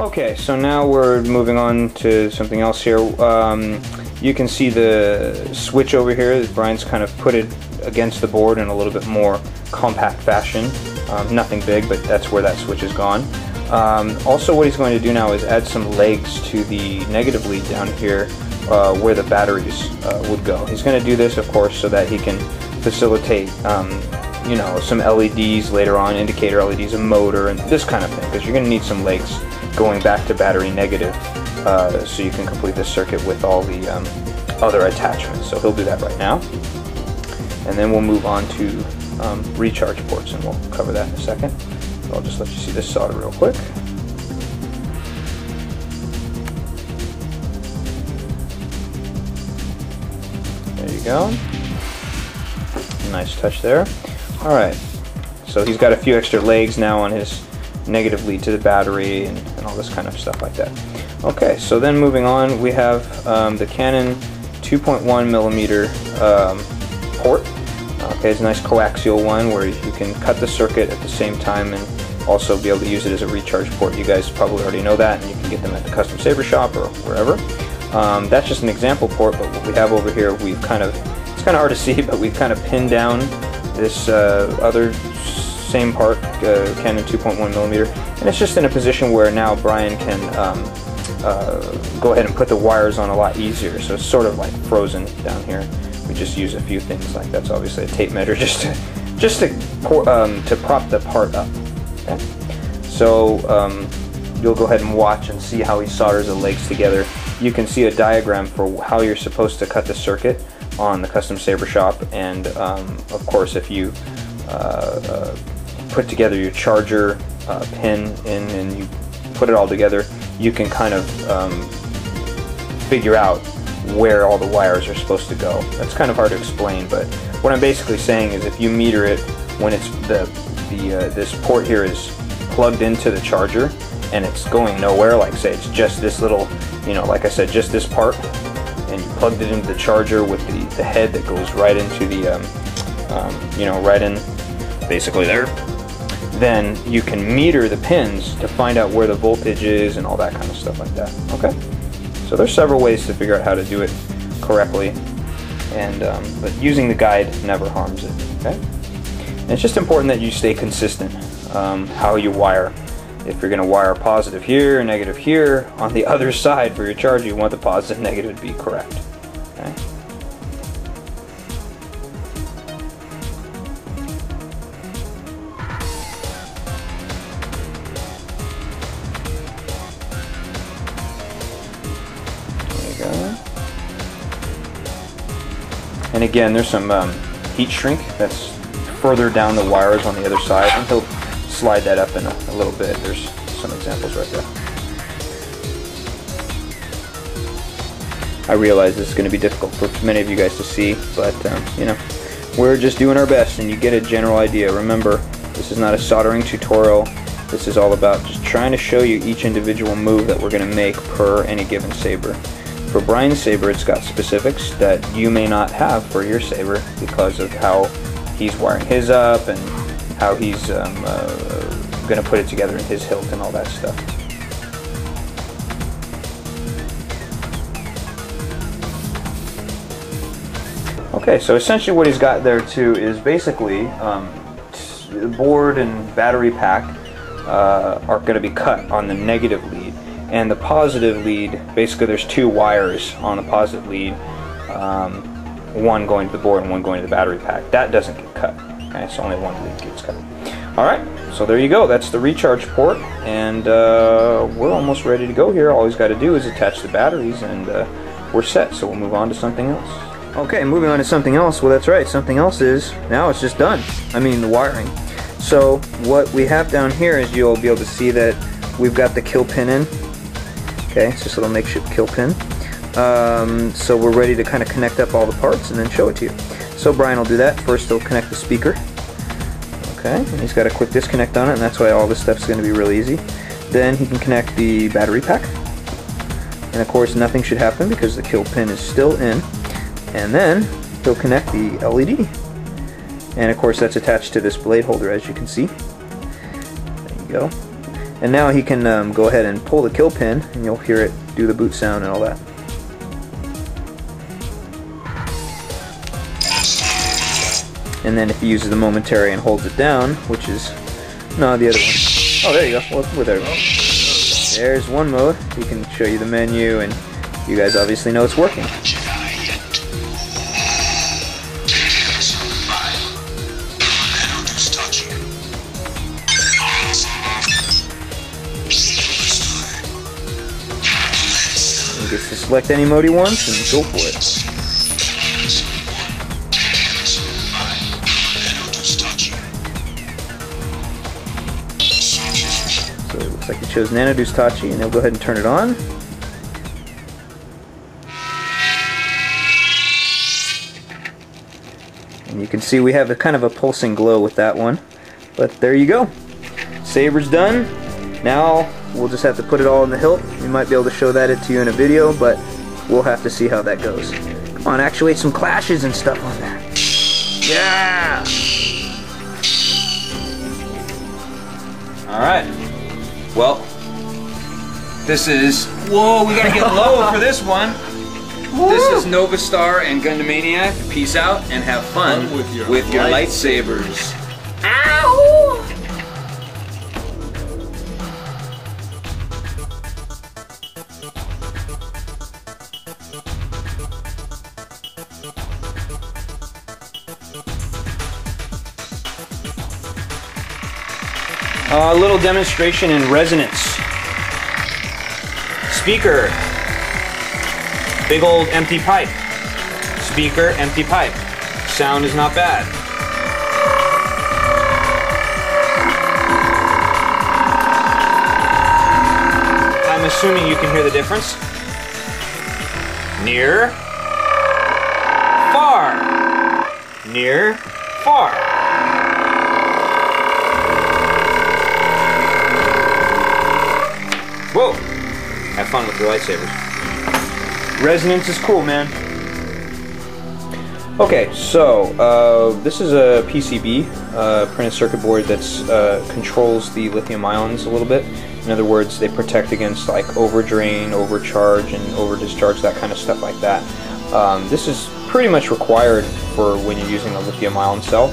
Okay, so now we're moving on to something else here. You can see the switch over here. Brian's kind of put it against the board in a little bit more compact fashion. Nothing big, but that's where that switch is gone. Also, what he's going to do now is add some legs to the negative lead down here where the batteries would go. He's going to do this, of course, so that he can facilitate you know, some LEDs later on, indicator LEDs, a motor, and this kind of thing, because you're going to need some legs going back to battery negative so you can complete this circuit with all the other attachments. So he'll do that right now, and then we'll move on to recharge ports, and we'll cover that in a second. So I'll just let you see this solder real quick. There you go. Nice touch there. Alright, so he's got a few extra legs now on his negative lead to the battery and all this kind of stuff like that. Okay, so then moving on, we have the Canon 2.1 millimeter port. Okay, it's a nice coaxial one where you can cut the circuit at the same time and also be able to use it as a recharge port. You guys probably already know that, and you can get them at the custom saber shop or wherever. That's just an example port, but what we have over here, we've kind of, it's kind of hard to see, but we've kind of pinned down this other same part, Canon 2.1 millimeter, and it's just in a position where now Brian can go ahead and put the wires on a lot easier. So it's sort of like frozen down here. We just use a few things like that's obviously a tape measure just to prop the part up. Okay? So you'll go ahead and watch and see how he solders the legs together. You can see a diagram for how you're supposed to cut the circuit on the custom saber shop, and of course if you put together your charger pin in and you put it all together, you can kind of figure out where all the wires are supposed to go. That's kind of hard to explain, but what I'm basically saying is if you meter it when it's this port here is plugged into the charger and it's going nowhere, like say it's just this little, you know, like I said, just this part, and you plugged it into the charger with the head that goes right into the, you know, right in basically there, then you can meter the pins to find out where the voltage is and all that kind of stuff like that. Okay, so there's several ways to figure out how to do it correctly, and but using the guide never harms it. Okay, and it's just important that you stay consistent how you wire. If you're going to wire positive here, negative here, on the other side for your charger, you want the positive and negative to be correct. Okay. There you go. And again, there's some heat shrink that's further down the wires on the other side, and he'll slide that up in a little bit. There's some examples right there. I realize this is going to be difficult for many of you guys to see, but you know, we're just doing our best, and you get a general idea. Remember, this is not a soldering tutorial. This is all about just trying to show you each individual move that we're going to make per any given saber. For Brian's saber, it's got specifics that you may not have for your saber because of how he's wiring his up and how he's going to put it together in his hilt and all that stuff. Okay, so essentially what he's got there too is basically the board and battery pack are going to be cut on the negative lead, and the positive lead, basically there's two wires on the positive lead, one going to the board and one going to the battery pack. That doesn't get cut. Okay, so only one lead gets cut. Alright, so there you go. That's the recharge port, and we're almost ready to go here. All he's got to do is attach the batteries, and we're set. So we'll move on to something else. Okay, moving on to something else. Well, that's right. Something else is, now it's just done. I mean, the wiring. So what we have down here is you'll be able to see that we've got the kill pin in. Okay, it's just a little makeshift kill pin. So we're ready to kind of connect up all the parts and then show it to you. So Brian will do that. First he'll connect the speaker. Okay, and he's got a quick disconnect on it, and that's why all this stuff's going to be real easy. Then he can connect the battery pack. And of course nothing should happen because the kill pin is still in. And then he'll connect the LED. And of course that's attached to this blade holder, as you can see. There you go. And now he can go ahead and pull the kill pin, and you'll hear it do the boot sound and all that. And then if he uses the momentary and holds it down, which is, no, the other one. Oh, there you go. Well, there we go. There's one mode. He can show you the menu, and you guys obviously know it's working. He gets to select any mode he wants and go for it. So it looks like he chose Nanoduce Tachi, and he'll go ahead and turn it on. And you can see we have a kind of a pulsing glow with that one. But there you go. Saber's done. Now we'll just have to put it all in the hilt. We might be able to show that to you in a video, but we'll have to see how that goes. Come on, actuate some clashes and stuff on there. Yeah! Alright. Well, this is... Whoa, we gotta get low for this one. This is Novastar and Gundamaniac. Peace out and have fun with your lightsabers. Ow! A little demonstration in resonance. Speaker. Big old empty pipe. Speaker, empty pipe. Sound is not bad. I'm assuming you can hear the difference. Near, far. Near, far. Whoa! Have fun with your lightsabers. Resonance is cool, man. Okay, so this is a PCB, printed circuit board that's controls the lithium ions a little bit. In other words, they protect against like overdrain, overcharge, and overdischarge, that kind of stuff like that. This is pretty much required for when you're using a lithium ion cell.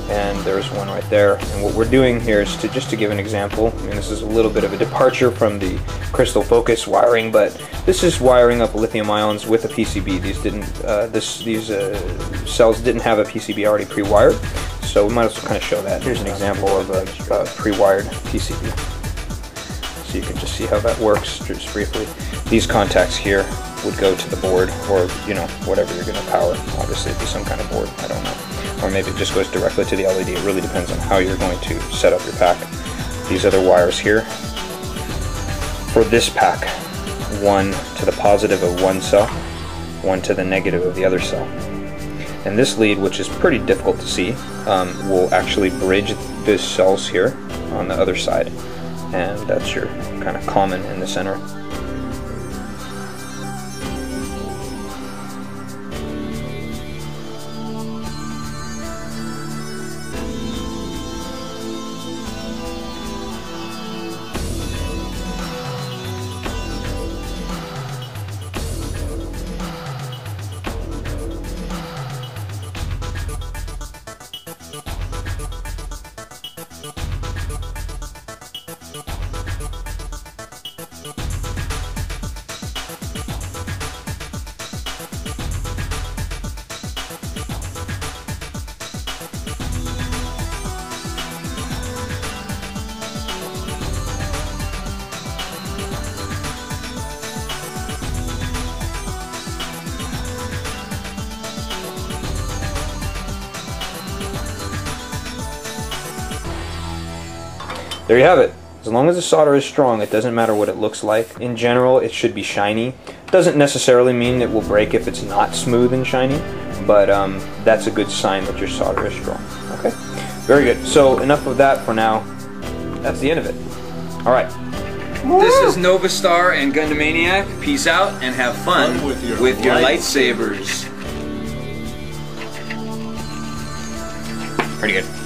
And there's one right there. And what we're doing here is just to give an example. I mean, this is a little bit of a departure from the crystal focus wiring, but this is wiring up lithium ions with a PCB. These cells didn't have a PCB already pre-wired, so we might as well kind of show that. Here's an example of a pre-wired PCB, so you can just see how that works just briefly. These contacts here would go to the board, or whatever you're going to power. Obviously, it'd be some kind of board. I don't know. Or maybe it just goes directly to the LED. It really depends on how you're going to set up your pack. These other wires here, for this pack, one to the positive of one cell, one to the negative of the other cell. And this lead, which is pretty difficult to see, will actually bridge the cells here on the other side. And that's your kind of common in the center. There you have it. As long as the solder is strong, it doesn't matter what it looks like. In general, it should be shiny. Doesn't necessarily mean it will break if it's not smooth and shiny, but that's a good sign that your solder is strong. Okay? Very good. So enough of that for now. That's the end of it. Alright. This is Novastar and Gundamaniac. Peace out and have fun with your lightsabers. Pretty good.